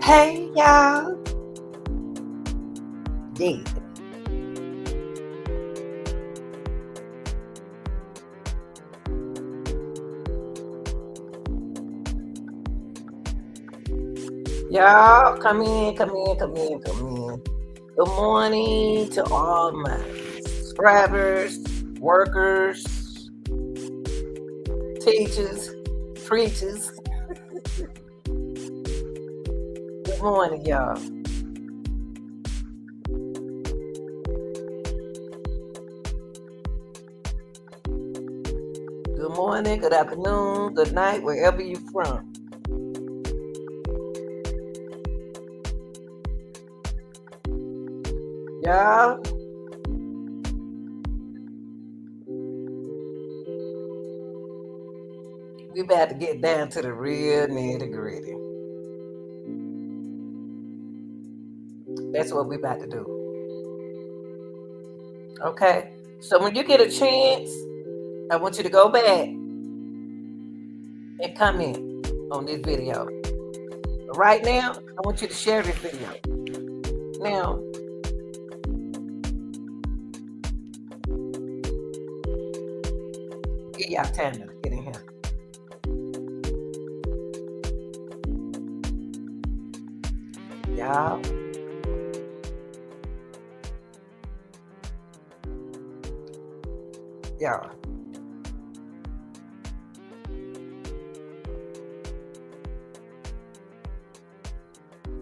Hey, y'all. Yeah. Y'all, come in. Good morning to all my subscribers, workers, teachers, preachers. Good morning, y'all. Good morning, good afternoon, good night, wherever you're from. Y'all, we about to get down to the real nitty gritty. That's what we about to do. Okay? So when you get a chance, I want you to go back and comment on this video. But right now, I want you to share this video. Now, give y'all time to get in here. Y'all. Y'all.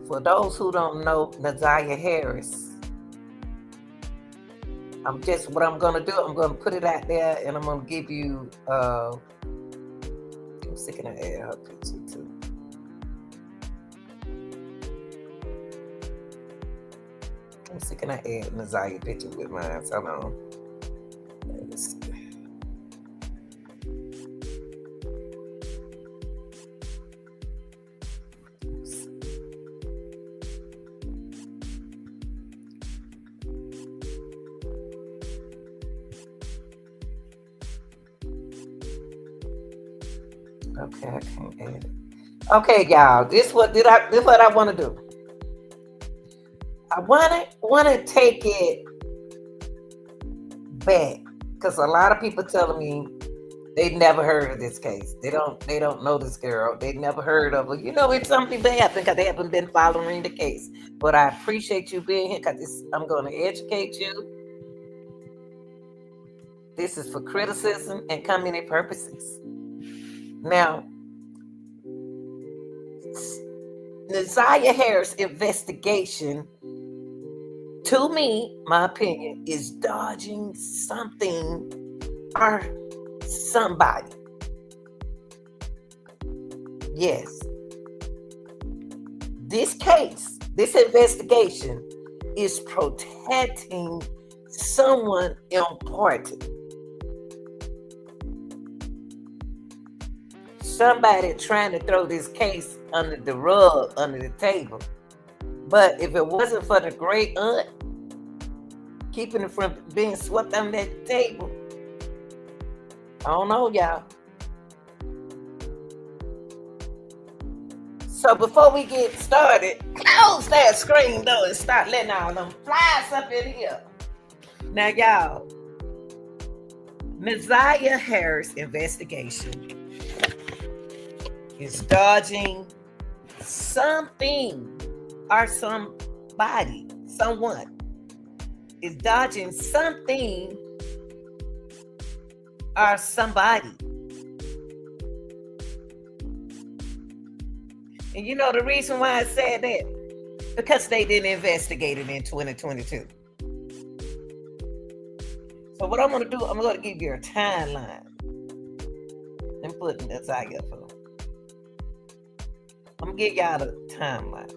For those who don't know Naziah Harris, what I'm gonna do, I'm gonna put it out there and I'm gonna give you I'm sticking her add her picture too. I'm sticking her add Naziah picture with mine. So hold on. Let's see. Okay, I can't add it. Okay, y'all. This what I want to do. I want to take it back because a lot of people telling me they never heard of this case. They don't know this girl. They never heard of her. You know, it's something they happen because they haven't been following the case. But I appreciate you being here because I'm going to educate you. This is for criticism and community purposes. Now, Naziah Harris investigation, to me, my opinion, is dodging something or somebody. Yes. This case, this investigation is protecting someone important. Somebody trying to throw this case under the rug, under the table. But if it wasn't for the great aunt keeping it from being swept under that table, I don't know, y'all. So before we get started, close that screen though and start letting all them flies up in here. Now, y'all, Naziah Harris investigation is dodging something or somebody, someone is dodging something or somebody. And you know the reason why I said that? Because they didn't investigate it in 2022. So what I'm going to do, I'm going to give you a timeline and put Naziah up. I'm going to give y'all the timeline.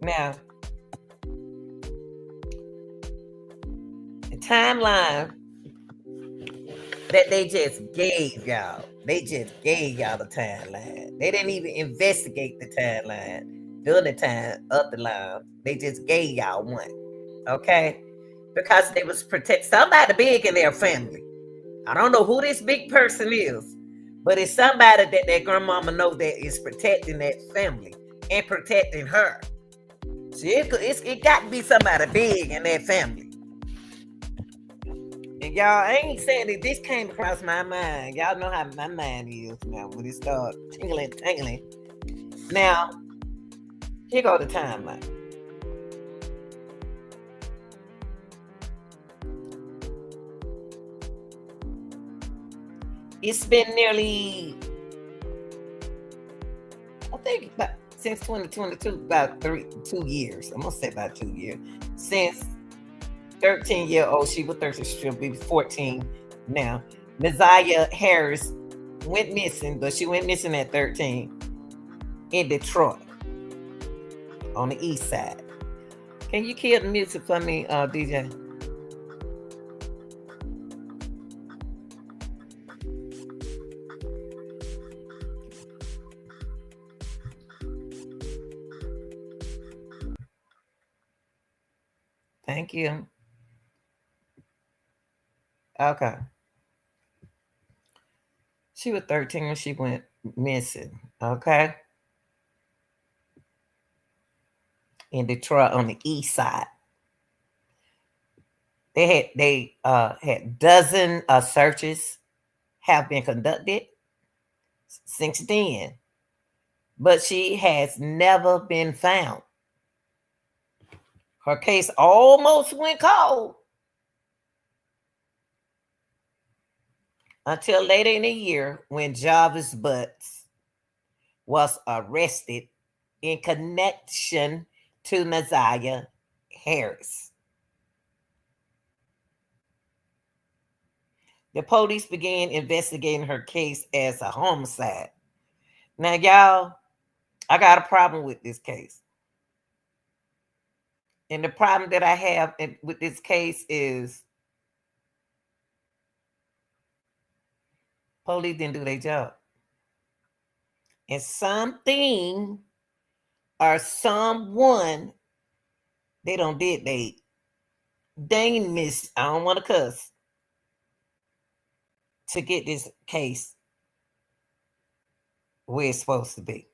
Now, the timeline that they just gave y'all, the timeline. They didn't even investigate the timeline during the time of the line. They just gave y'all one, okay? Because they was protect somebody big in their family. I don't know who this big person is, but it's somebody that that grandmama knows that is protecting that family and protecting her. See, it got to be somebody big in that family. And y'all, I ain't saying that this came across my mind. Y'all know how my mind is now when it start tingling. Now, here go the timeline. It's been nearly, I think, about since 2022, about 2 years. I'm gonna say about 2 years since 13-year-old. She was 13. She'll be 14 now. Messiah Harris went missing, but she went missing at 13 in Detroit on the east side. Can you kill the music for me, DJ? Thank you. Okay. She was 13 when she went missing. Okay. In Detroit on the east side. They had dozen searches have been conducted since then, but she has never been found. Her case almost went cold until later in the year when Jarvis Butts was arrested in connection to Messiah Harris. The police began investigating her case as a homicide. Now, y'all, I got a problem with this case. And the problem that I have with this case is police didn't do their job. And something or someone, they don't did they miss, I don't want to cuss, to get this case where it's supposed to be.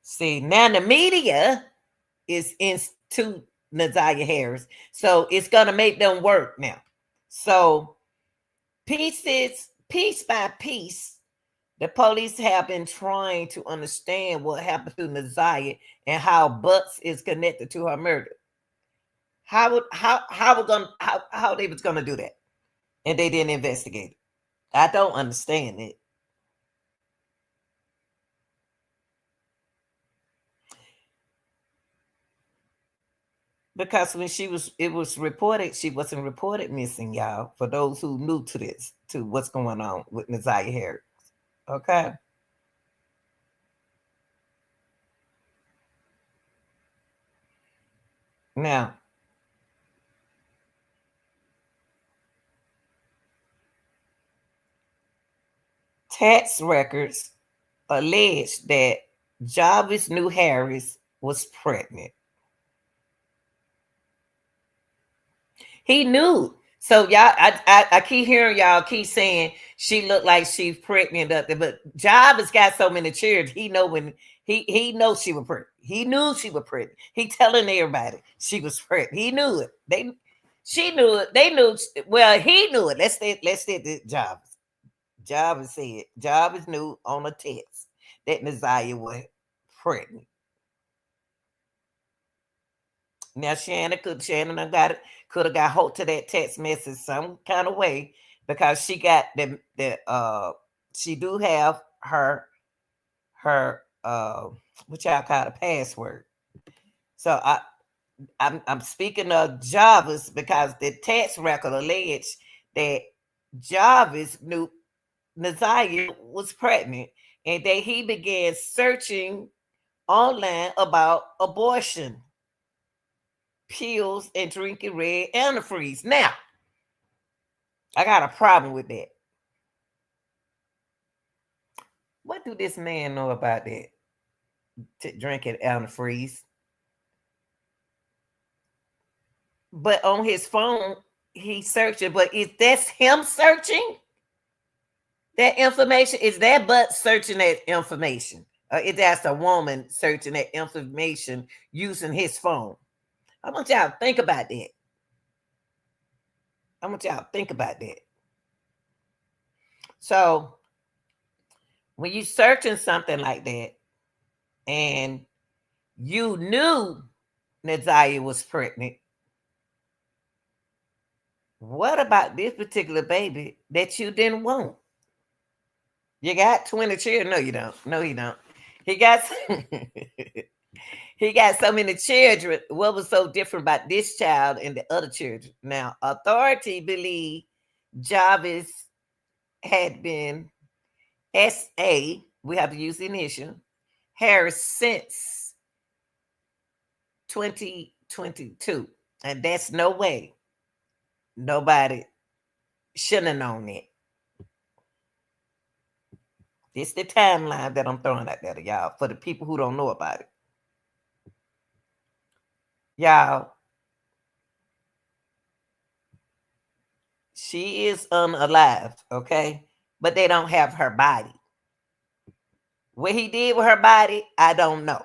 See, now the media is into Messiah Harris, so it's gonna make them work now. So piece by piece, the police have been trying to understand what happened to Messiah and how Butts is connected to her murder. How they was gonna do that, and they didn't investigate it. I don't understand it. Because when it was reported, she wasn't reported missing, y'all. For those who new to this, to what's going on with Messiah Harris. Okay. Now, tax records allege that Jarvis knew Harris was pregnant. He knew. So y'all, I keep hearing y'all keep saying she looked like she's pregnant up there, but Jarvis got so many children. He know when he knows she was pregnant. He knew she was pregnant. He telling everybody she was pregnant. He knew it. She knew it. They knew. Well, he knew it. Let's say the Jarvis. Jarvis said Jarvis knew on a text that Messiah was pregnant. Now Shannon could have got hold to that text message some kind of way, because she got she do have her what y'all call a password. So I'm speaking of Jarvis because the text record alleged that Jarvis knew Messiah was pregnant and that he began searching online about abortion pills and drinking red antifreeze. Now, I got a problem with that. What do this man know about that? Drinking antifreeze. But on his phone, he's searching, but is that's him searching that information? Is that butt searching that information? If that's a woman searching that information using his phone? I want y'all to think about that. I want y'all to think about that. So when you searching something like that and you knew Nazaria was pregnant, what about this particular baby that you didn't want? You got 20 children. No, you don't. No, you don't. He got he got so many children. What was so different about this child and the other children? Now, authority believe Jarvis had been S.A. We have to use the initial Harris since 2022, and that's no way nobody shouldn't have known it. It's the timeline that I'm throwing out there to y'all for the people who don't know about it. Y'all, she is unalive, okay? But they don't have her body. What he did with her body, I don't know.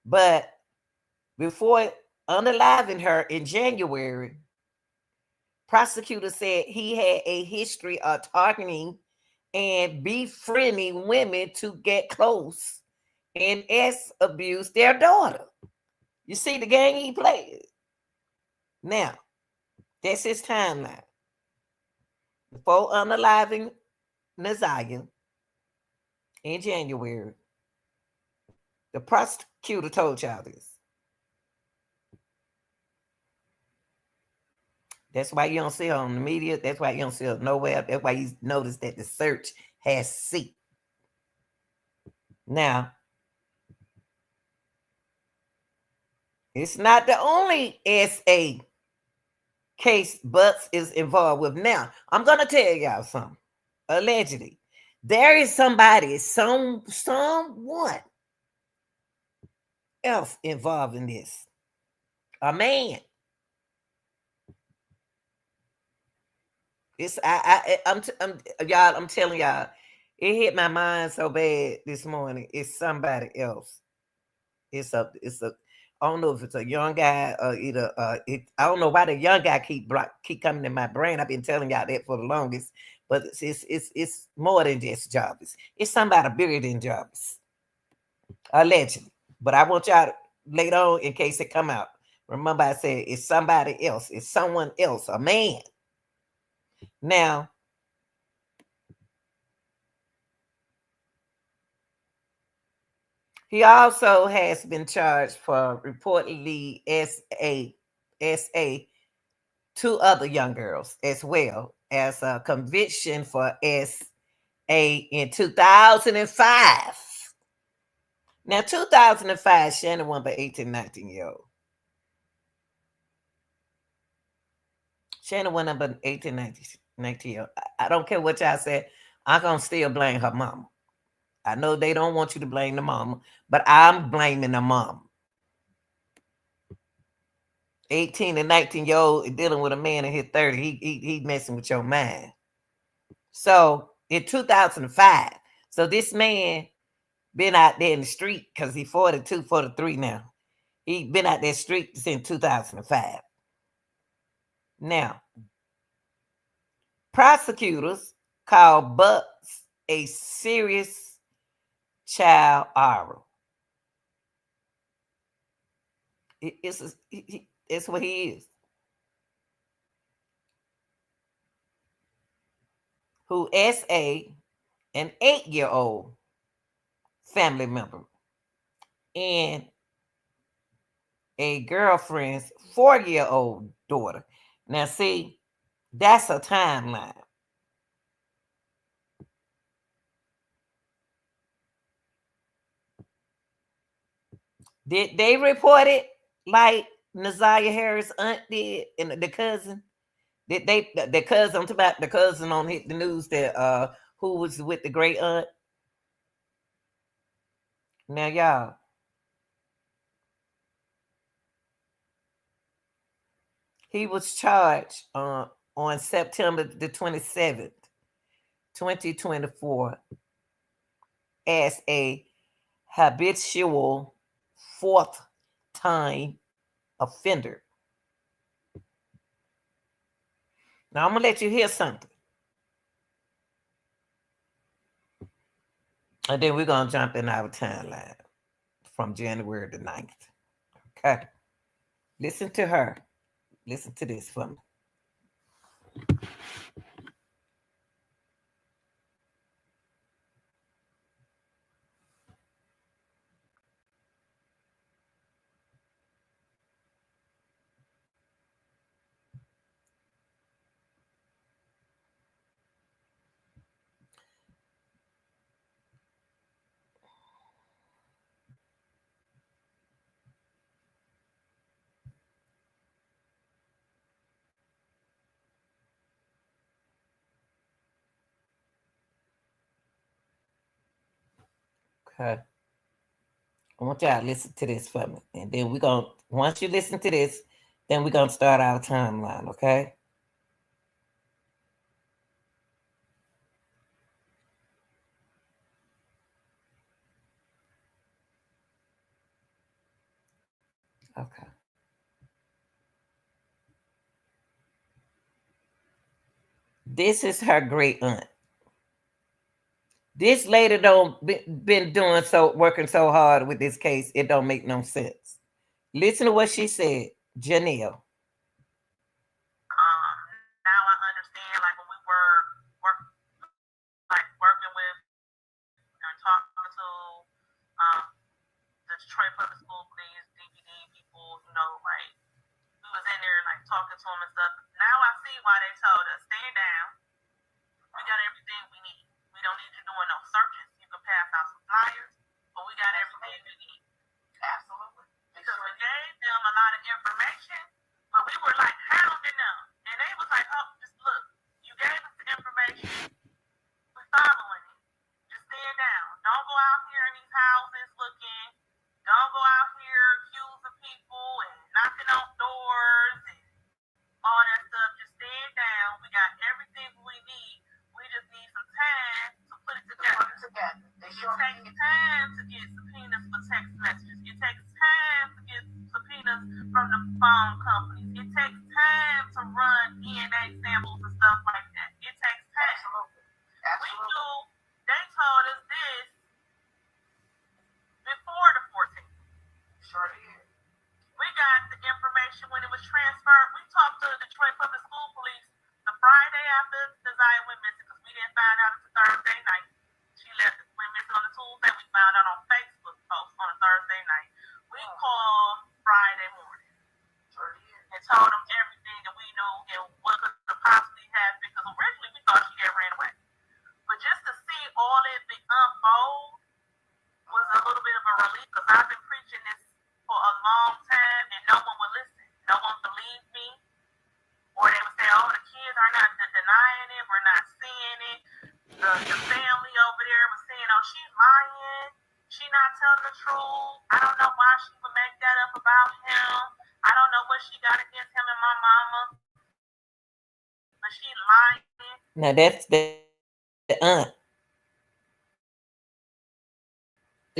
But before unaliving her in January, prosecutor said he had a history of targeting and befriending women to get close and abuse their daughter. You see the game he played. Now, that's his timeline. Before unaliving Nazaria in January, the prosecutor told y'all this. That's why you don't see her on the media. That's why you don't see her nowhere. That's why you notice that the search has ceased. Now, it's not the only SA case Butts is involved with. Now, I'm going to tell y'all something. Allegedly, there is somebody, someone else involved in this. A man. It's I'm y'all. I'm telling y'all, it hit my mind so bad this morning. It's somebody else. It's a. I don't know if it's a young guy or either. I don't know why the young guy keep coming in my brain. I've been telling y'all that for the longest, but it's more than just Jarvis. It's somebody bigger than Jarvis, allegedly. But I want y'all to later on in case it come out. Remember, I said it's somebody else. It's someone else, a man. Now, he also has been charged for reportedly SA two other young girls as well as a conviction for SA in 2005. Now, 2005, Shannon won by 18, 19-year-old. Shannon went up by 18, 19-year-old. I don't care what y'all said. I'm going to still blame her mama. I know they don't want you to blame the mama, but I'm blaming the mom. 18 and 19-year-old dealing with a man in his 30s. He messing with your mind. So in 2005, so this man been out there in the street because he's 42, 43 now. He been out there street since 2005. Now, prosecutors call Bucks a serious child horror. It's what he is. Who SA, an 8-year-old family member, and a girlfriend's 4-year-old daughter. Now, see, that's a timeline. Did they report it like Nazaria Harris' aunt did and the cousin? Did they the cousin? I'm talking about the cousin on the news that who was with the great aunt. Now, y'all, He was charged on September the 27th, 2024, as a habitual fourth time offender. Now I'm gonna let you hear something, and then we're gonna jump in our timeline from January the 9th. Okay. Listen to her. Listen to this for me. Okay. I want y'all to listen to this for me. And then we're gonna once you listen to this, then we're gonna start our timeline, okay? Okay. This is her great aunt. This lady don't been doing so working so hard with this case, it don't make no sense. Listen to what she said, Janelle. Now I understand, like when we were working with and talking to um, the Detroit Public School Police, DVD people, like we was in there like talking to them and stuff. Now I see why they told us stand down. We got everything we need. We don't need you doing no searches. You can pass out some flyers, but we got everything we need. Absolutely. Because we gave them a lot of information, but we were like hounding them. And they was like, oh, just look, you gave us the information. We're following it. Just stand down. Don't go out here in these houses looking. Don't go out here accusing people and knocking on doors and all that stuff. Just stand down. We got everything we need. We just need some time to put it together. It takes time to get subpoenas for text messages. It takes time to get subpoenas from the phone companies. It takes time to run DNA samples and stuff like that. It takes time. Absolutely. We knew they told us this before the 14th. Sure did. We got the information when it was transferred. We talked to the Detroit Public School Police the Friday after Desire went missing because we didn't find out until Thursday night. She went missing on the Tuesday. We found out on Facebook post on a Thursday night. We called Friday morning. Sure did. And told them everything that we knew and what could possibly happen because originally we thought she had ran away. But just to see all it unfold was a little bit of a relief because I've been preaching this for a long time and no one would listen. No one believed me. Or they would say, oh, the kids are not denying it. We're not seeing it. The family over there was saying, oh, she's lying. She's not telling the truth. I don't know why she would make that up about him. I don't know what she got against him and my mama. But she lying. Now that's the aunt.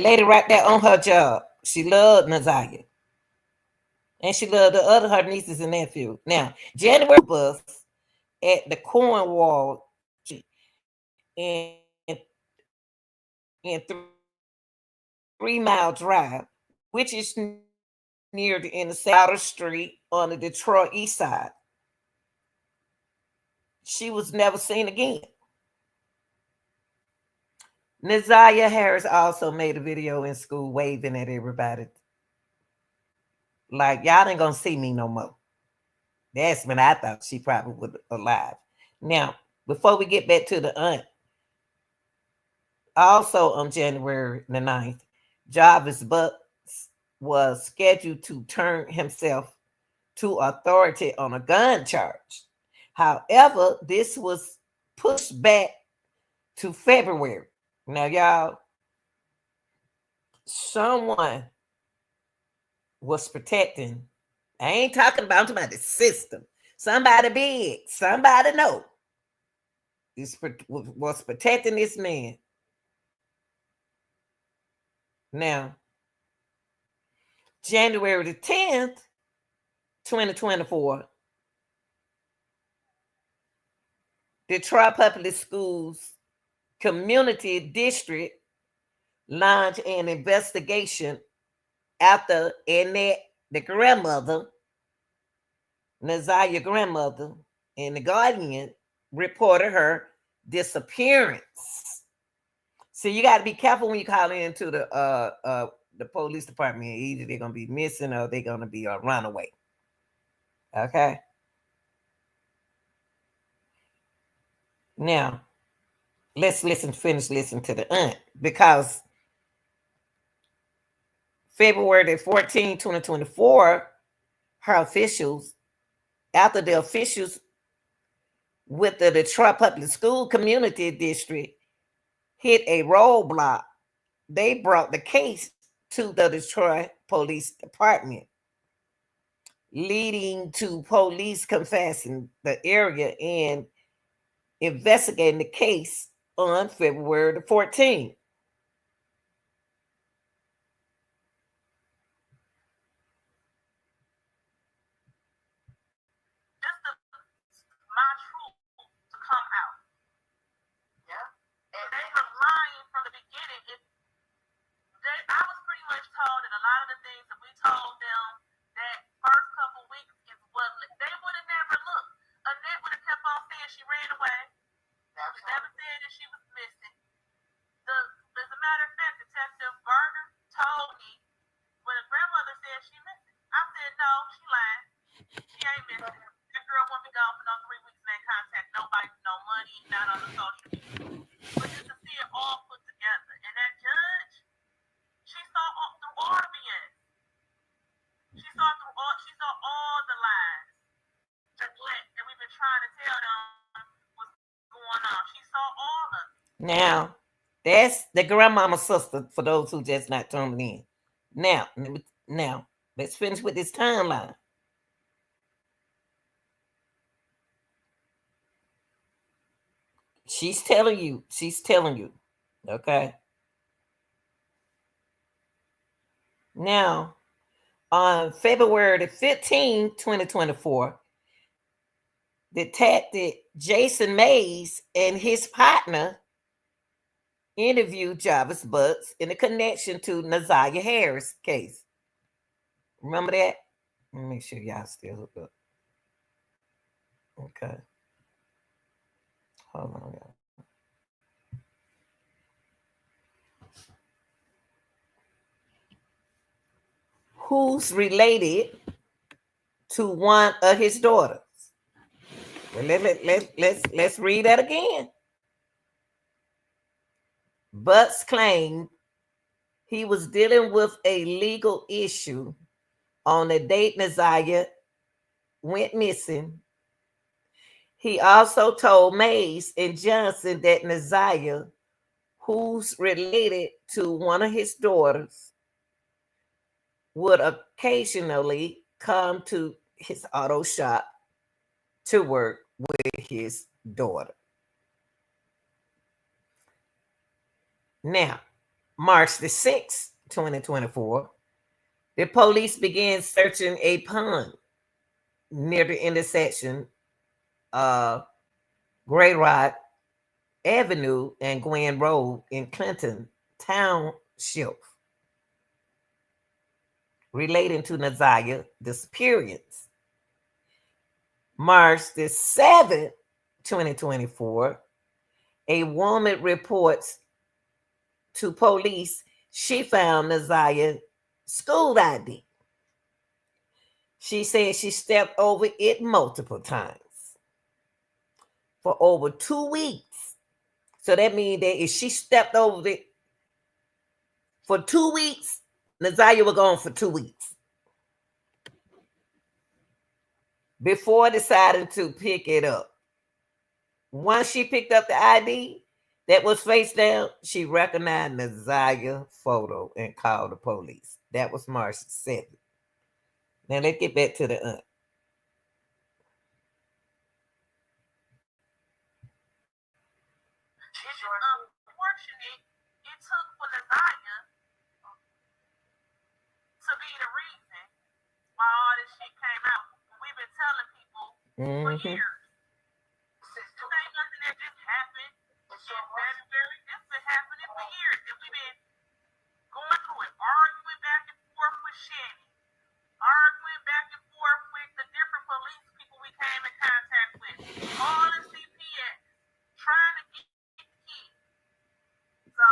Lady right there on her job. She loved Nazaria. And she loved the other her nieces and nephews. Now, January bus at the Cornwall in 3 Mile Drive, which is near the Outer Street on the Detroit East Side. She was never seen again. Nazaria Harris also made a video in school waving at everybody. Like, y'all ain't gonna see me no more. That's when I thought she probably was alive. Now, before we get back to the aunt, also on January the 9th, Jarvis Butts was scheduled to turn himself to authority on a gun charge. However, this was pushed back to February. Now, y'all, someone was protecting I ain't talking about, I'm talking about the system. Somebody big, somebody know was protecting this man. Now, January the 10th, 2024, Detroit Public Schools Community District launched an investigation after Annette, the grandmother, Nazia's grandmother, and the guardian reported her disappearance. So you got to be careful when you call into the police department. Either they're gonna be missing or they're gonna be a runaway. Okay. Now let's finish listening to the aunt, because February 14, 2024, her officials, after the officials with the Detroit Public School Community District hit a roadblock, they brought the case to the Detroit Police Department, leading to police confessing the area and investigating the case on February the 14th. My truth to come out. Yeah. And they were lying from the beginning. I was pretty much told that a lot of the things that we told them that first couple weeks is what they would have never looked. Annette would have kept on saying she ran away. She never said that she was missing. As a matter of fact, Detective Berger told me when the grandmother said she missing. I said, no, she lying. She ain't missing. That girl won't be gone for no 3 weeks and ain't contact nobody, no money, not on the social media. But just to see it all put together. And that judge, she saw through all the BS. She saw all the lies. And we've been trying to tell them what's going on. She saw all of it. Now, that's the grandmama's sister, for those who just not tuning in. Now, let's finish with this timeline. She's telling you. Okay. Now, on February the 15th, 2024, Detective Jason Mays and his partner interviewed Jarvis Butts in a connection to Nazia Harris case. Remember that? Let me make sure y'all still hook up. Okay. Hold on, y'all. Who's related to one of his daughters? Well, let's read that again. Butts claimed he was dealing with a legal issue on the date Nazia went missing. He also told Mays and Johnson that Nazia, who's related to one of his daughters, would occasionally come to his auto shop to work with his daughter. Now, March the 6th, 2024, the police began searching a pond near the intersection of Gray Rock Avenue and Gwen Road in Clinton Township, relating to Nazia's disappearance. March the 7th, 2024, a woman reports to police she found Nazia's school ID. She said she stepped over it multiple times for over 2 weeks. So that means that if she stepped over it for 2 weeks, Nazia was gone for 2 weeks before deciding to pick it up. Once she picked up the ID that was face down, she recognized Nazia's photo and called the police. That was March 7th. Now let's get back to the aunt. Unfortunate, it took for Nasiah to be the reason why all this shit came out. We've been telling people for years. This ain't nothing that just happened. It's been happening for years. And we've been going through it, arguing back and forth with Shannon, arguing back and forth with the different police people we came in contact with, all the CPS, trying to get the kids. So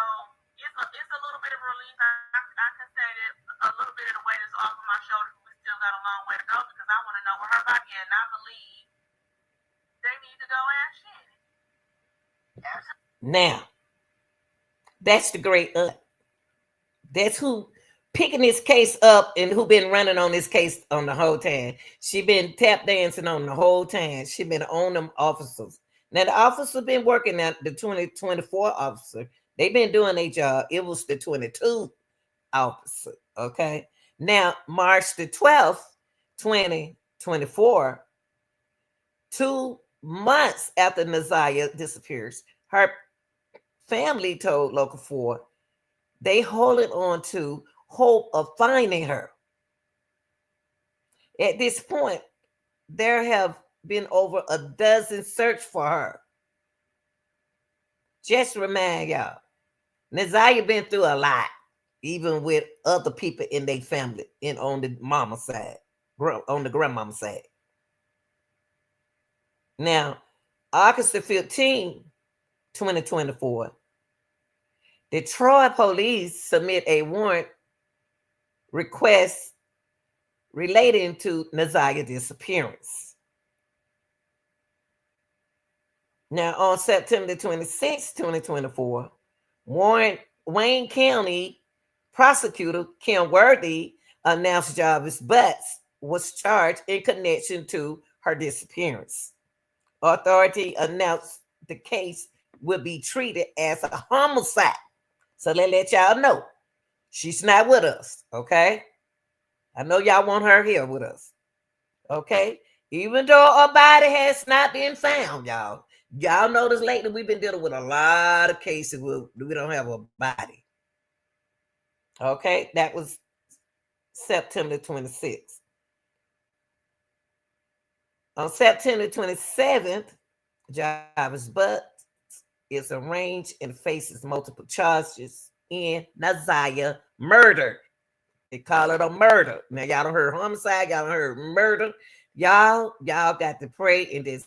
it's a little bit of relief. I can say that a little bit of the weight is off of my shoulders, but we still got a long way to go because I want to know where her body is, and I believe they need to go ask Shannon. Now, that's the great aunt. That's who picking this case up and who been running on this case on the whole time. She been tap dancing on the whole time. She been on them officers. Now the officer been working at the 2024 officer. They been doing their job. It was the 22 officer. Okay. Now March the 12th, 2024, 2 months after Nasiah disappears, her family told Local 4 they holding on to hope of finding her. At this point, there have been over a dozen search for her. Just remind y'all, Nasiah been through a lot, even with other people in their family and on the mama side, on the grandmama side. Now, August 15, 2024, Detroit police submit a warrant request relating to Nasiah's disappearance. Now, on September 26, 2024, Wayne County prosecutor Kim Worthy announced Jarvis Butts was charged in connection to her disappearance. Authority announced the case will be treated as a homicide. So they let y'all know she's not with us, okay? I know y'all want her here with us, okay? Even though a body has not been found, y'all. Y'all notice lately we've been dealing with a lot of cases where we don't have a body. Okay, that was September 26th. On September 27th, Jarvis Butts is arraigned and faces multiple charges in Nasiah murder. They call it a murder. Now y'all don't heard homicide, y'all don't heard murder. Y'all got to pray and just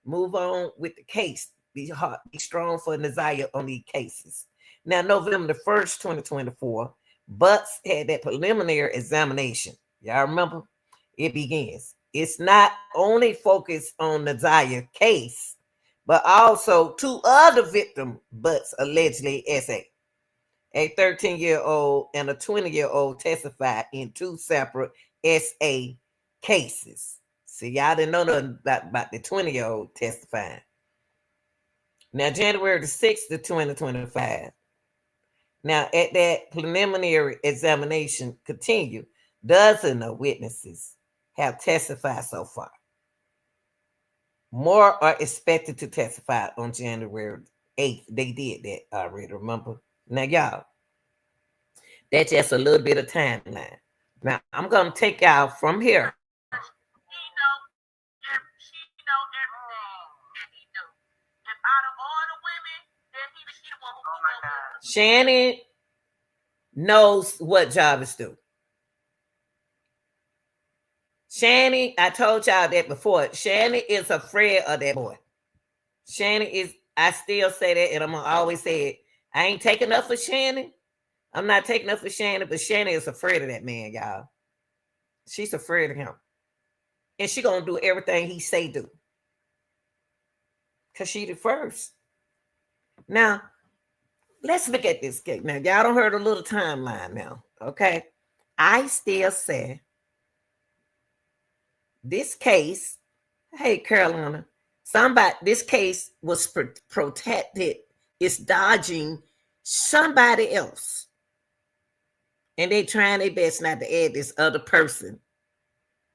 move on with the case. Be strong for Nasiah on these cases. Now, November the 1st, 2024, Butts had that preliminary examination. Y'all remember? It begins. It's not only focused on Nasiah's case, but also 2 other victims Butts allegedly SA. A 13-year-old and a 20-year-old testified in 2 separate SA cases. See, y'all didn't know nothing about the 20-year-old testifying. Now, January the 6th of 2025. Now, at that preliminary examination continue, dozens of witnesses have testified so far. More are expected to testify on January 8th. They did that already, remember? Now, y'all, that's just a little bit of timeline. Now, I'm going to take y'all from here. She know everything that he knew. If out of all the women, then she the one who Shannon knows what Jarvis do. Shannon, I told y'all that before. Shannon is afraid of that boy. Shannon is, I still say that, and I'm going to always say it. I ain't taking up for Shannon. I'm not taking up for Shannon, but Shannon is afraid of that man, y'all. She's afraid of him. And she going to do everything he say do. Because she the first. Now, let's look at this case. Now, y'all don't heard a little timeline now, okay? I still say this case, hey, Carolina, this case was protected. It's dodging somebody else. And they trying their best not to add this other person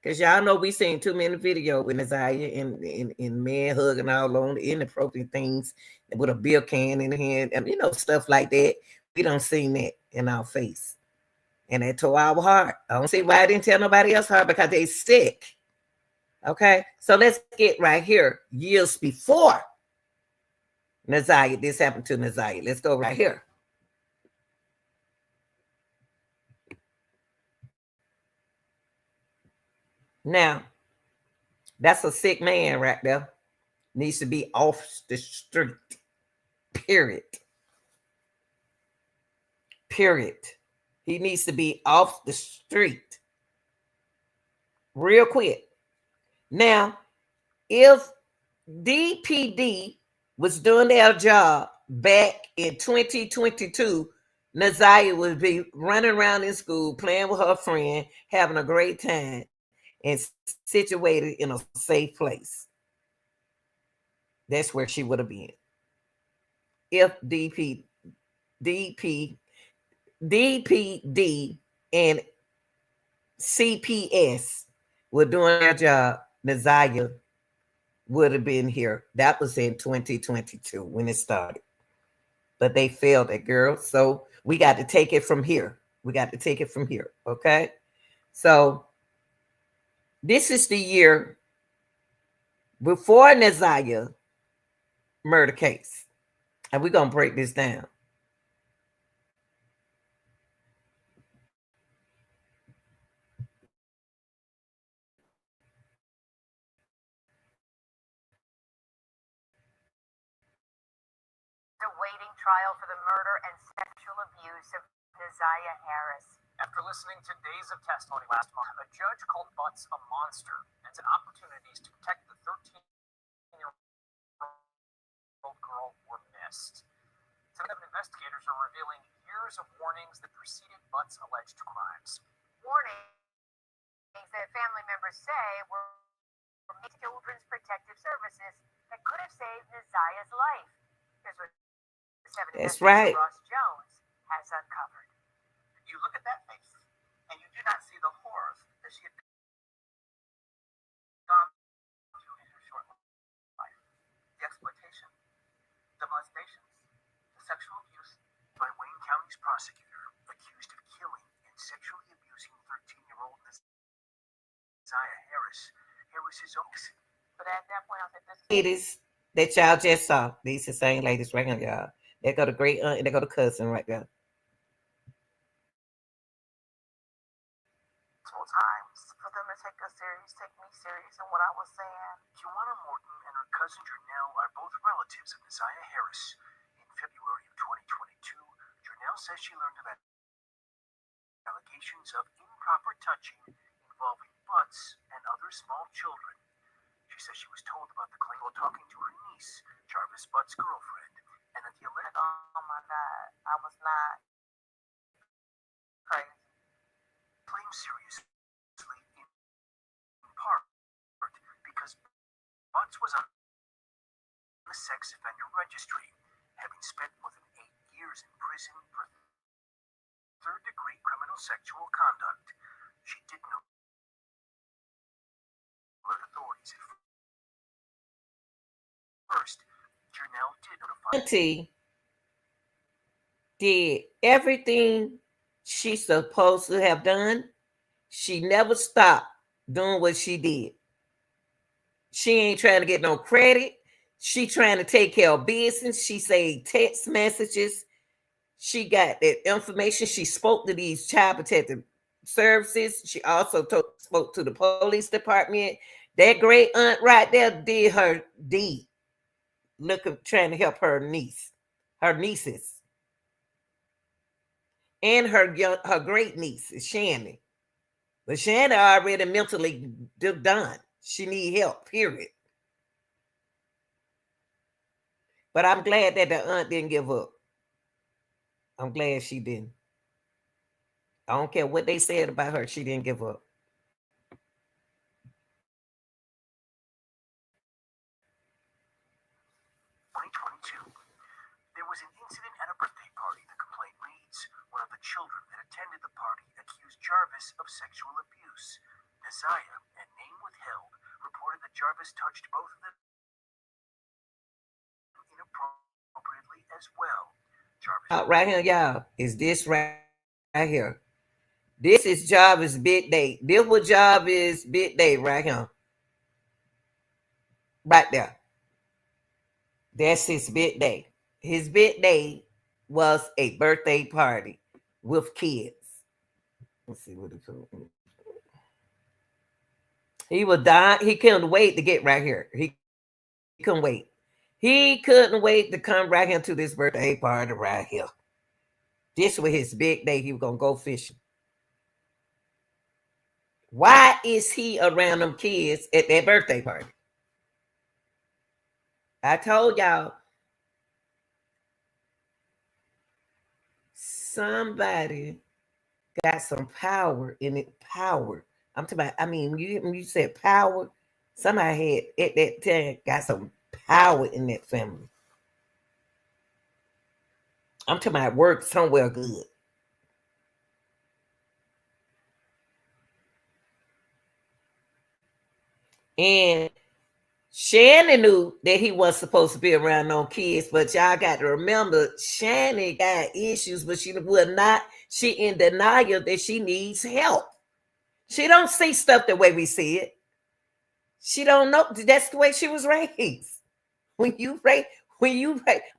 Because y'all know we seen too many videos with Nazaya and men hugging all on inappropriate things with a beer can in the hand and stuff like that. We don't seen that in our face. And that tore our heart. I don't see why I didn't tell nobody else heart because they sick. Okay, so let's get right here. Years before Nazaya, this happened to Nazaya. Let's go right here. Now, that's a sick man right there. Needs to be off the street. Period. Period. He needs to be off the street. Real quick. Now, if DPD was doing their job back in 2022, Nazaya would be running around in school, playing with her friend, having a great time, and situated in a safe place. That's where she would have been. If DPD and CPS were doing their job, Nazaya would have been here. That was in 2022 when it started. But they failed it, girl. So we got to take it from here. We got to take it from here. Okay. So this is the year before Nazaya murder case. And we're going to break this down. Awaiting trial for the murder and sexual abuse of Nazaya Harris. After listening to days of testimony last month, a judge called Butts a monster and said opportunities to protect the 13-year-old girl were missed. Some investigators are revealing years of warnings that preceded Butts' alleged crimes. Warnings that family members say were made to Children's Protective Services that could have saved Nazaya's life. Here's what That's right. Ross Jones has uncovered. You look at that face, and you do not see the horrors that she had gone through in her short life. The exploitation, the molestations, the sexual abuse. By Wayne County's prosecutor accused of killing and sexually abusing 13-year-old Nazaya Harris. Harris's own. But at that point, I said, this ladies that y'all just saw, these the same ladies right here, y'all. They go to great aunt and they go to cousin right there. Times for them to take us serious, take me serious, and what I was saying. Kiwana Morton and her cousin Jernell are both relatives of Nazaya Harris. In February of 2022, Jernell says she learned about allegations of improper touching involving Butts and other small children. She says she was told about the claim while talking to her niece, Jarvis Butts' girlfriend, and that the alleged. Oh my God, I was not crazy. Claims seriously in part because Butts was on the sex offender registry, having spent more than 8 years in prison for third-degree criminal sexual conduct. She did not alert authorities at first. Jernell did notify. Auntie did everything she's supposed to have done. She never stopped doing what she did. She ain't trying to get no credit. She trying to take care of business. She say text messages. She got that information. She spoke to these child protective services. She also spoke to the police department. That great aunt right there did her deed. Trying to help her nieces, and her great niece, Shannon. But Shannon already mentally done. She need help, period. But I'm glad that the aunt didn't give up. I'm glad she didn't. I don't care what they said about her. She didn't give up. 2022. There was an incident at a birthday party, the complaint reads. One of the children that attended the party accused Jarvis of sexual abuse. Desire, and name withheld, reported that Jarvis touched both of them inappropriately as well. Jarvis Right here, y'all, is this right here. This is Jarvis' big day. This was Jarvis' big day right here. Right there. That's his big day. His big day was a birthday party with kids. Let's see what it's called. He was dying. He couldn't wait to get right here. He couldn't wait. He couldn't wait to come right into this birthday party right here. This was his big day. He was gonna go fishing. Why is he around them kids at their birthday party? I told y'all somebody got some power in it. Power. I'm talking about, I mean, you said power. Somebody had at that time got some power in that family. I'm talking about work somewhere good. And Shannon knew that he was supposed to be around no kids, but y'all got to remember, Shannon got issues, but she will not. She in denial that she needs help. She don't see stuff the way we see it. She don't know. That's the way she was raised. When you raise,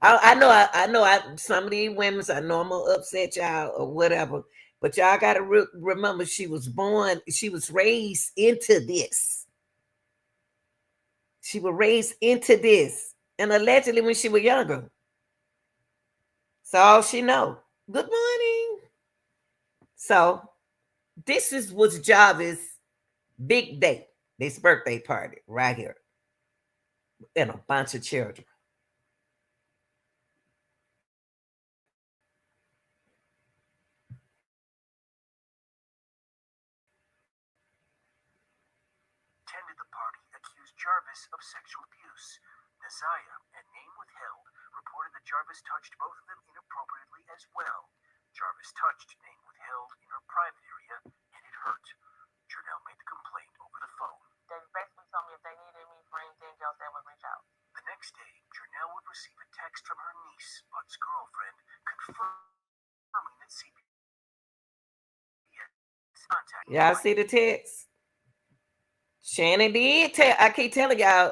I know. Some of these women's, I know I'm gonna upset y'all or whatever, but y'all got to remember, she was born. She was raised into this. She was raised into this, and allegedly when she was younger. So all she know. Good morning. So this is what's Jarvis' big day. This birthday party right here, and a bunch of children. attended the party accused Jarvis of sexual abuse. Desire, and name withheld, reported that Jarvis touched both of them inappropriately as well. Jarvis touched name withheld in her private area, and it hurt. Janelle made the complaint over the phone. They basically told me if they needed me for anything else, they would reach out. The next day, Janelle would receive a text from her niece, Bud's girlfriend, confirming that CPS contacted. Y'all see the text? Shannon did tell. I keep telling y'all,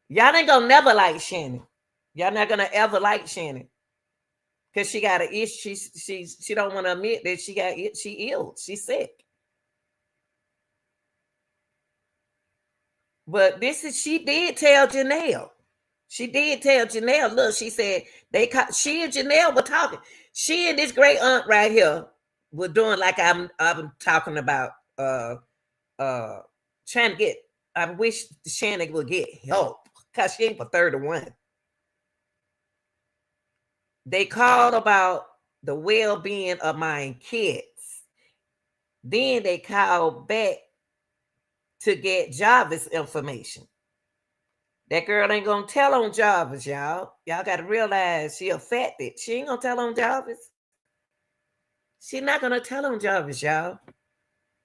y'all ain't gonna never like Shannon. Y'all not gonna ever like Shannon because she got an issue. She don't want to admit that she ill. She's sick. But she did tell Janelle. She did tell Janelle. Look, she said she and Janelle were talking. She and this great aunt right here were doing like I'm talking about. Trying to get. I wish Shannon would get help because she ain't for 31. They called about the well-being of my kids. Then they called back to get Jarvis information. That girl ain't gonna tell on Jarvis, y'all. Y'all got to realize she affected. She ain't gonna tell on Jarvis. She not gonna tell on Jarvis, y'all.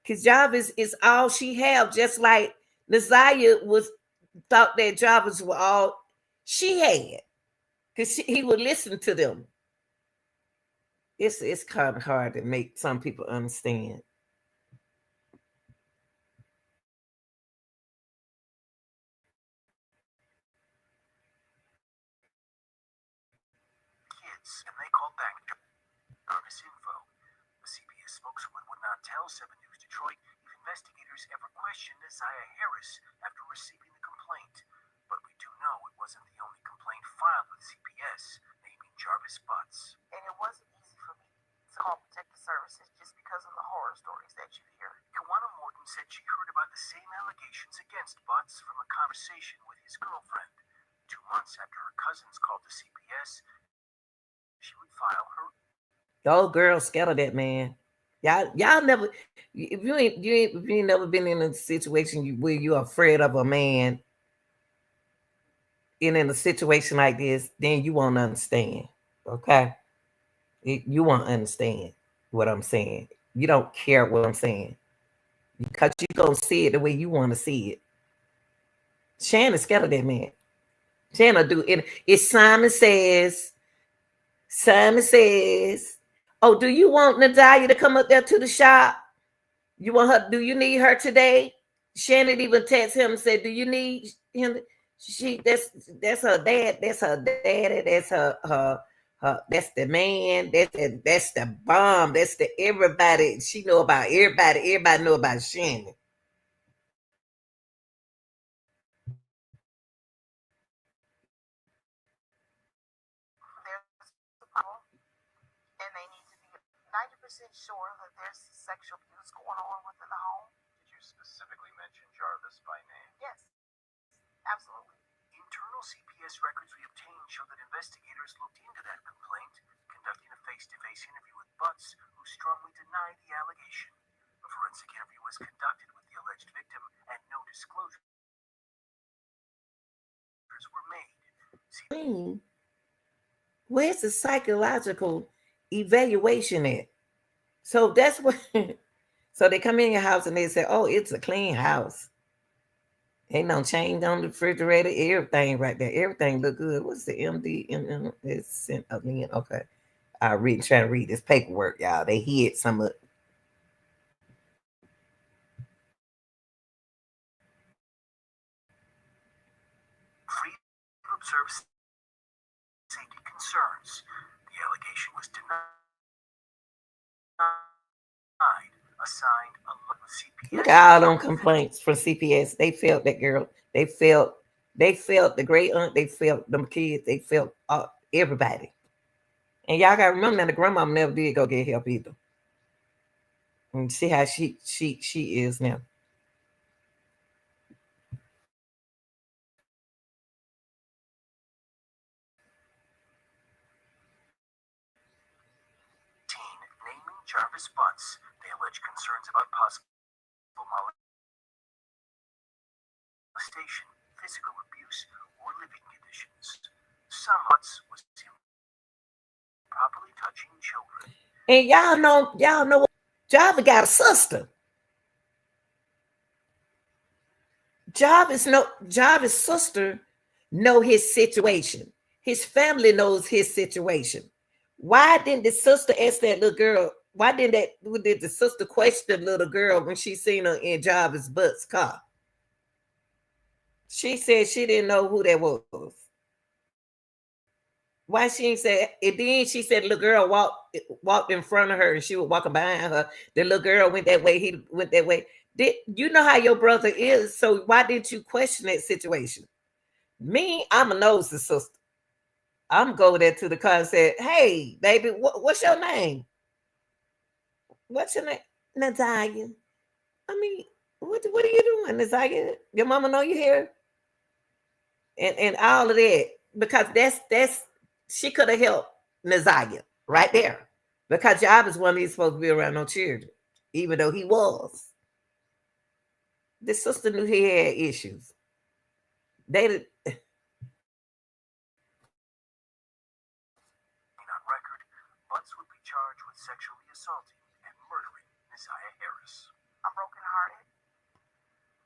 Because Jarvis is all she have, just like Naziah thought that Jarvis was all she had. Because he would listen to them. It's kind of hard to make some people understand. Kids, and they called back Jarvis info. The CPS spokeswoman would not tell 7 News Detroit if investigators ever questioned Isaiah Harris after receiving the complaint. But we do know it wasn't the only complaint filed with CPS naming Jarvis Butts. And it wasn't easy for me to call protective services just because of the horror stories that you hear. Kawana Morton said she heard about the same allegations against Butts from a conversation with his girlfriend. 2 months after her cousins called the CPS, she would file her. Those girls scared of that man. Y'all never. If you ain't never been in a situation where you're afraid of a man, and in a situation like this, then you won't understand. Okay, you won't understand what I'm saying. You don't care what I'm saying. because you're going to see it the way you want to see it. Shannon's scared of that man. Shannon do it. It's Simon says, oh, do you want Natalia to come up there to the shop? You want her? Do you need her today? Shannon even text him and said, do you need him? That's her dad. That's her daddy. That's her that's the man. That's the bomb. That's the everybody. She know about everybody. Everybody know about Shannon. There's a problem, and they need to be 90% sure that there's sexual abuse going on within the home. Did you specifically mention Jarvis by name? Yes, absolutely. Internal CPS records we obtained show that investigators looked into that complaint, conducting a face-to-face interview with Butts, who strongly denied the allegation. A forensic interview was conducted with the alleged victim, and no disclosures were made. Where's the psychological evaluation at? So that's what. So they come in your house and they say, "Oh, it's a clean house. Ain't no change on the refrigerator. Everything right there. Everything look good." What's the MD? It's sent up in. Okay, I read trying to read this paperwork, y'all. They hid some of. Free to observe safety concerns. The allegation was denied. Assigned a look of CPS. Look at all them complaints from CPS. They felt that girl. They felt the great aunt. They felt them kids. They felt everybody. And y'all gotta remember that the grandmama never did go get help either. And see how she is now. Naming Jarvis Butts, they allege concerns about possible molestation, physical abuse, or living conditions. Some Butts was improperly touching children. And y'all know what Jarvis got a sister. Jarvis' sister know his situation. His family knows his situation. Why didn't the sister ask that little girl? Why did the sister question the little girl when she seen her in Jarvis' Butt's car? She said she didn't know who that was. Why she ain't say? And then she said the little girl walked in front of her and she was walking behind her. The little girl went that way. He went that way. Did you know how your brother is? So why didn't you question that situation? Me, I'm a nosy sister. I'm going there to the car and said, "Hey, baby, what's your name? What's your name, Natalia? I mean, what are you doing, Natalia? Your mama know you here, and all of that because that's she could have helped Natalia right there because Jarvis wasn't even supposed to be around no children, even though he was. The sister knew he had issues. They did. On record, Butts would be charged with sexually assaulting and murdering Isaiah Harris. I'm brokenhearted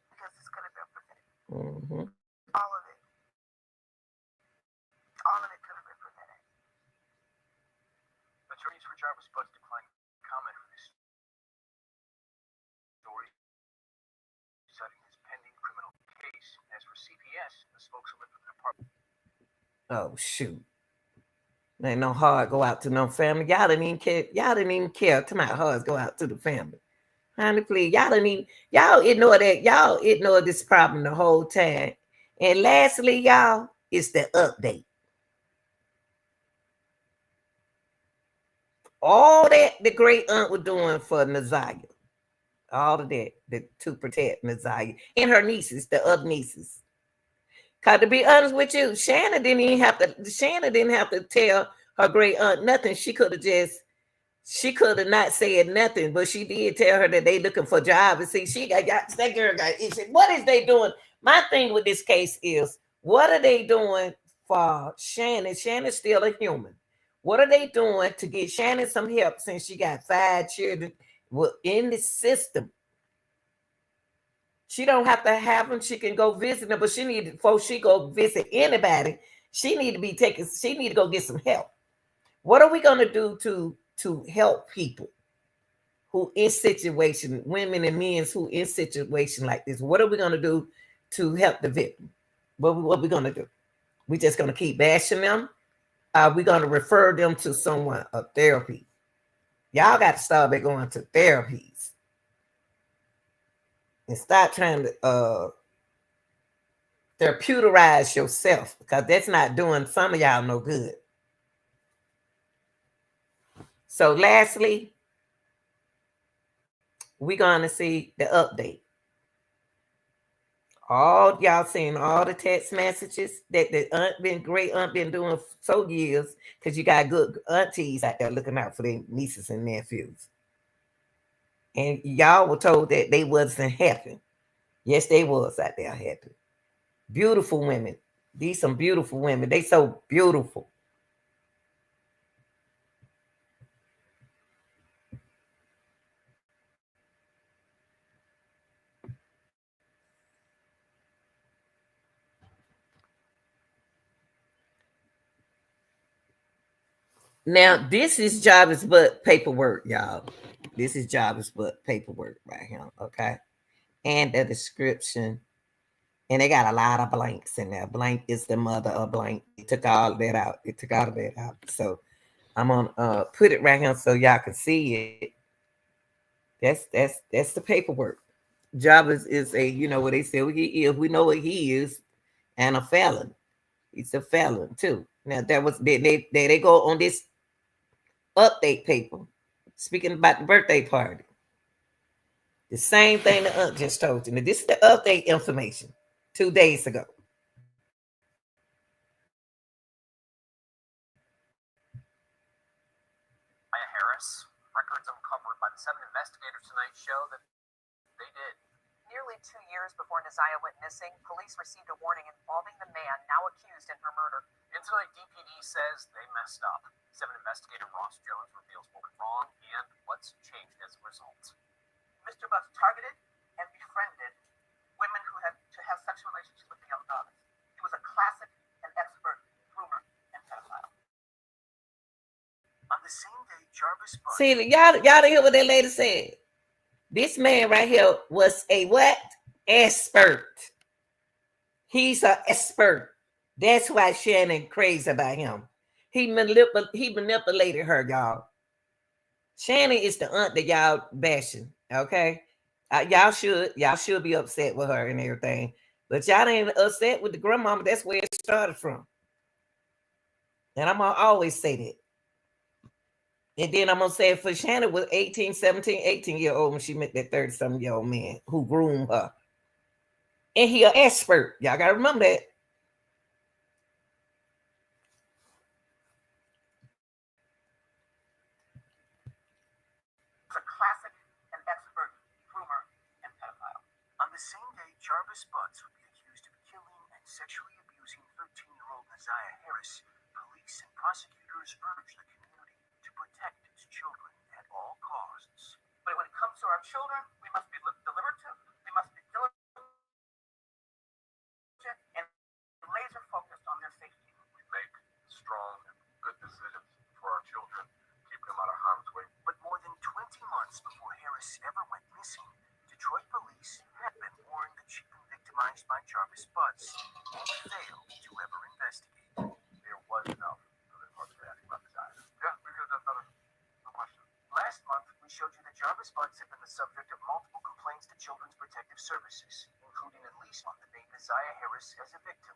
because this could have been prevented. Mm-hmm. All of it. All of it could have been prevented. Attorneys for Jarvis Butts declined comment on this story, citing his pending criminal case. As for CPS, the spokeswoman for the department. Oh shoot. Ain't no heart go out to no family. Y'all didn't even care. Y'all didn't even care to my hearts go out to the family. Honey, please. Y'all ignore that. Y'all ignore this problem the whole time. And lastly, y'all, it's the update. All that the great aunt was doing for Nazaria. All of that to protect Nazaria. And her nieces, the other nieces. Cause to be honest with you, Shannon didn't have to tell her great aunt nothing. She could have not said nothing, but she did tell her that they looking for jobs. And see, she got that girl got issues. What is they doing? My thing with this case is, what are they doing for Shannon? Shannon's still a human. What are they doing to get Shannon some help since she got 5 children in the system? She don't have to have them. She can go visit them, but she need before she go visit anybody. She need to be taken. She need to go get some help. What are we gonna do to help people who in situation, women and men who in situation like this? What are we gonna do to help the victim? What we gonna do? We just gonna keep bashing them? Are we gonna refer them to someone a therapy? Y'all got to start by going to therapies and stop trying to therapeutize yourself, because that's not doing some of y'all no good. So lastly, we're going to see the update. All y'all seeing all the text messages that the great aunt been doing so years, because you got good aunties out there looking out for their nieces and nephews. And y'all were told that they wasn't happy. Yes, they was out there happy. Beautiful women. These some beautiful women. They so beautiful. Now, this is job is but paperwork, y'all. This is job is but paperwork right here, okay? And the description. And they got a lot of blanks in there. Blank is the mother of blank. They took all of that out. They took all of that out. So I'm gonna put it right here so y'all can see it. That's the paperwork. Job is a, you know what they say he is. We know what he is, and a felon. He's a felon too. Now that was they go on this update paper, speaking about the birthday party. The same thing the aunt just told you. Now, this is the update information 2 days ago. Harris. Records uncovered by the 7 investigators tonight show that they did. Nearly 2 years before Neziah went missing, police received a warning involving the man now accused in her murder. And tonight, DPD says they messed up. 7 investigator Ross Jones reveals what went wrong and what's changed as a result. Mr. Butts targeted and befriended women who had to have sexual relationships with the young daughters. He was a classic and expert groomer and pedophile. On the same day, Jarvis Butts... See, y'all hear what that lady said? This man right here was a what? Expert. He's an expert. That's why Shannon crazy about him. He manipulated her, y'all. Shannon is the aunt that y'all bashing, okay? Y'all should be upset with her and everything, but y'all ain't upset with the grandmama. That's where it started from, and I'm gonna always say that. And then I'm gonna say it for Shannon was 18, 17, 18-year-old when she met that 30-something-year-old man who groomed her, and he an expert. Y'all gotta remember that. On the same day, Jarvis Butts would be accused of killing and sexually abusing 13-year-old Neziah Harris. Police and prosecutors urge the community to protect its children at all costs. But when it comes to our children, we must be deliberative, we must be diligent, and laser focused on their safety. We make strong and good decisions for our children, keep them out of harm's way. But more than 20 months before Harris ever went missing, Detroit police had been warned that she'd been victimized by Jarvis Butts and failed to ever investigate. There was enough for the court to ask about Neziah. Yeah, because that's not a question. Last month, we showed you that Jarvis Butts had been the subject of multiple complaints to Children's Protective Services, including at least one that named Neziah Harris as a victim.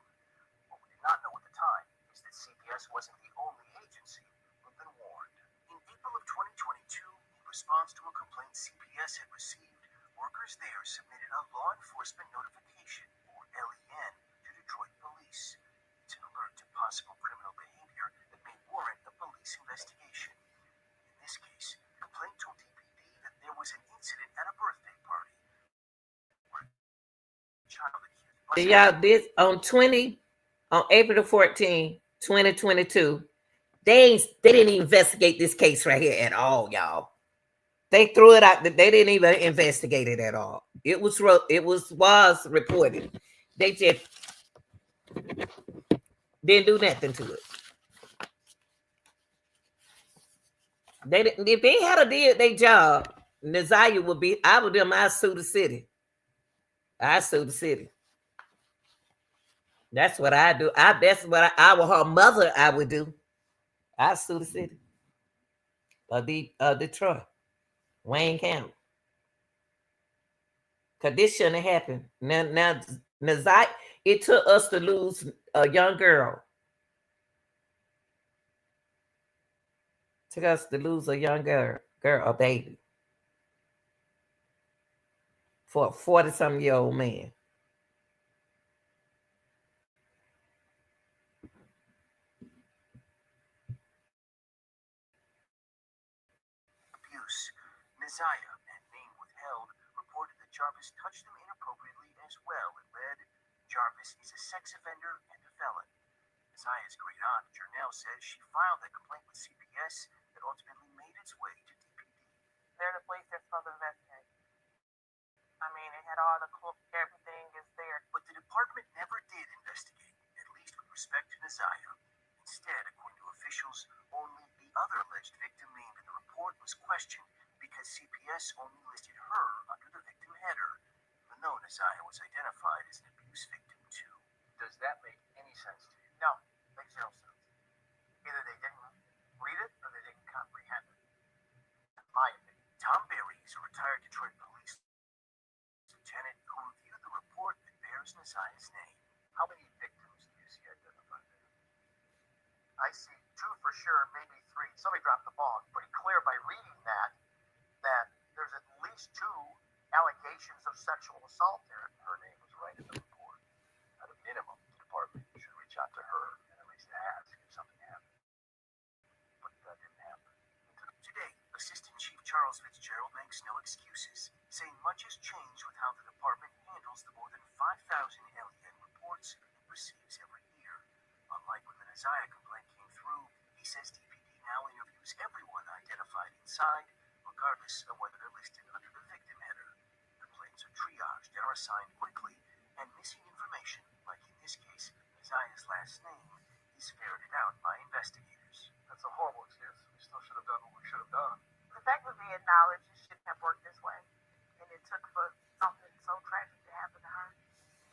What we did not know at the time is that CPS wasn't the only agency who'd been warned. In April of 2022, in response to a complaint CPS had received, workers there submitted a law enforcement notification, or LEN, to Detroit police. It's an alert to possible criminal behavior that may warrant a police investigation. In this case, the complaint told DPD that there was an incident at a birthday party where a child accused... Y'all, this on April the 14th, 2022, they didn't investigate this case right here at all, y'all. They threw it out. They didn't even investigate it at all. It was reported. They just didn't do nothing to it. They didn't. If they had a did their job, Naziah would be. I would them. I sue the city. I sue the city. That's what I do. That's what I were her mother. I would do. I sue the city of Detroit, Wayne County. Cause this shouldn't have happened. Now, Naziah, it took us to lose a young girl. Took us to lose a young girl, a baby, for a 40-something-year-old man. Abuse. Naziah, and name withheld, reported that Jarvis touched them inappropriately as well. It read, Jarvis is a sex offender and a felon. Naziah's great aunt, Jernell, says she filed that complaint with CPS that ultimately made its way to DPD. They're the police that's supposed to investigate. I mean, it had all the everything is there. But the department never did investigate, at least with respect to Naziah. Instead, according to officials, only the other alleged victim named in the report was questioned because CPS only listed her under the victim header, even though Naziah was identified as an abuse victim too. Does that make any sense to you? No, makes zero sense. Either they didn't read it or they didn't comprehend it. In my opinion, Tom Berry is a retired Detroit police lieutenant who reviewed the report that bears Naziah's name. How many victims do you see identified there? I see 2 for sure, maybe 3. Somebody dropped the ball. It's pretty clear by reading that there's at least 2 allegations of sexual assault there. Her name was right in the report. At a minimum, the department should reach out to her and at least ask if something happened. But that didn't happen. Today, Assistant Chief Charles Fitzgerald makes no excuses, saying much has changed with how the department handles the more than 5,000 alien reports it receives every year. Unlike when the Naziah complaint came through, he says DPD now interviews everyone identified inside, regardless of whether they're listed under the victim header. Complaints are triaged and are assigned quickly, and missing information, like in this case, Naziah's last name, is ferreted out by investigators. That's a horrible excuse. We still should have done what we should have done. The fact that we acknowledge it shouldn't have worked this way, and it took for something so tragic to happen to her.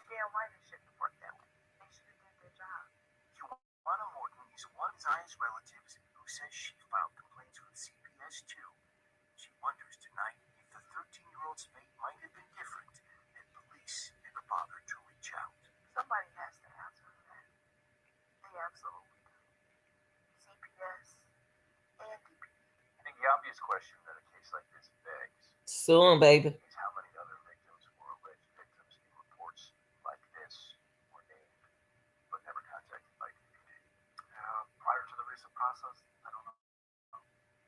You're damn right it shouldn't have worked that way. They should have did their job. Joanna Morton is one of Naziah's relatives who says she filed complaints with CPS too. She wonders tonight if the 13-year-old's fate might have been different had police never bothered to reach out. Somebody has to answer for that. They absolutely do. CPS and DPD. I think the obvious question that a case like this begs Soon, baby. is how many other victims or alleged victims in reports like this were named but never contacted by DPD. Prior to the recent process, I don't know.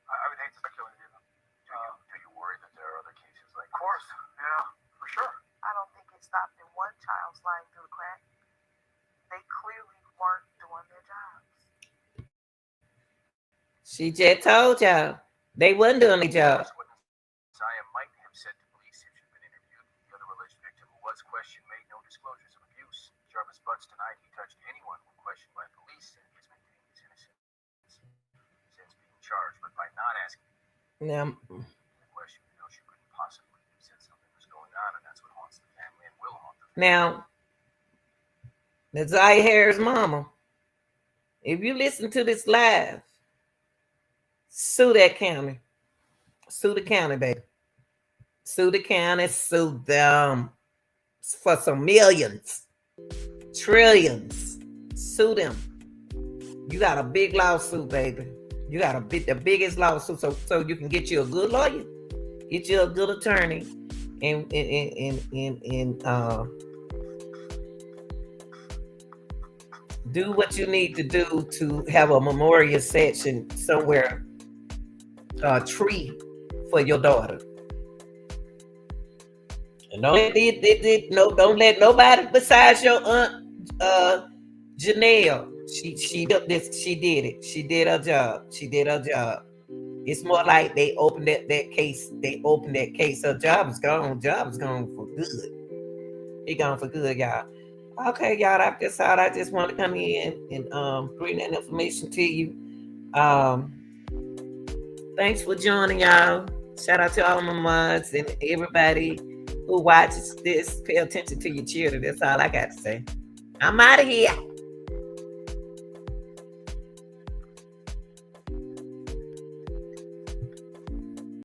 I would hate to speculate either. Do you worry that there are other cases like this? Of course, yeah, for sure. I don't think it stopped in one child sliding through the crack. They clearly weren't doing their jobs. She just told y'all they wasn't doing their job. That's what Naziah might have said to police if she'd been interviewed. The other alleged victim who was questioned made no disclosures of abuse. Jarvis Butts denied he touched anyone when questioned by police and has maintained his innocence since being charged, but by not asking Now, the question, she couldn't possibly have said something was going on, and that's what haunts the family and will haunt the family. now, Naziah Harris' mama, if you listen to this live, sue that county. Sue the county, baby. Sue the county, sue them for some millions, trillions. Sue them. You got a big lawsuit, baby. You got the biggest lawsuit, so you can get you a good lawyer, get you a good attorney, and do what you need to do to have a memorial section somewhere, a tree for your daughter. And don't let nobody besides your aunt Janelle. She did it. She did her job. It's more like they opened that case. They opened that case. So job is gone. Job is gone for good. He gone for good, y'all. Okay, y'all. That's all. I just want to come in and bring that information to you. Thanks for joining, y'all. Shout out to all my mods and everybody who watches this. Pay attention to your children. That's all I got to say. I'm out of here.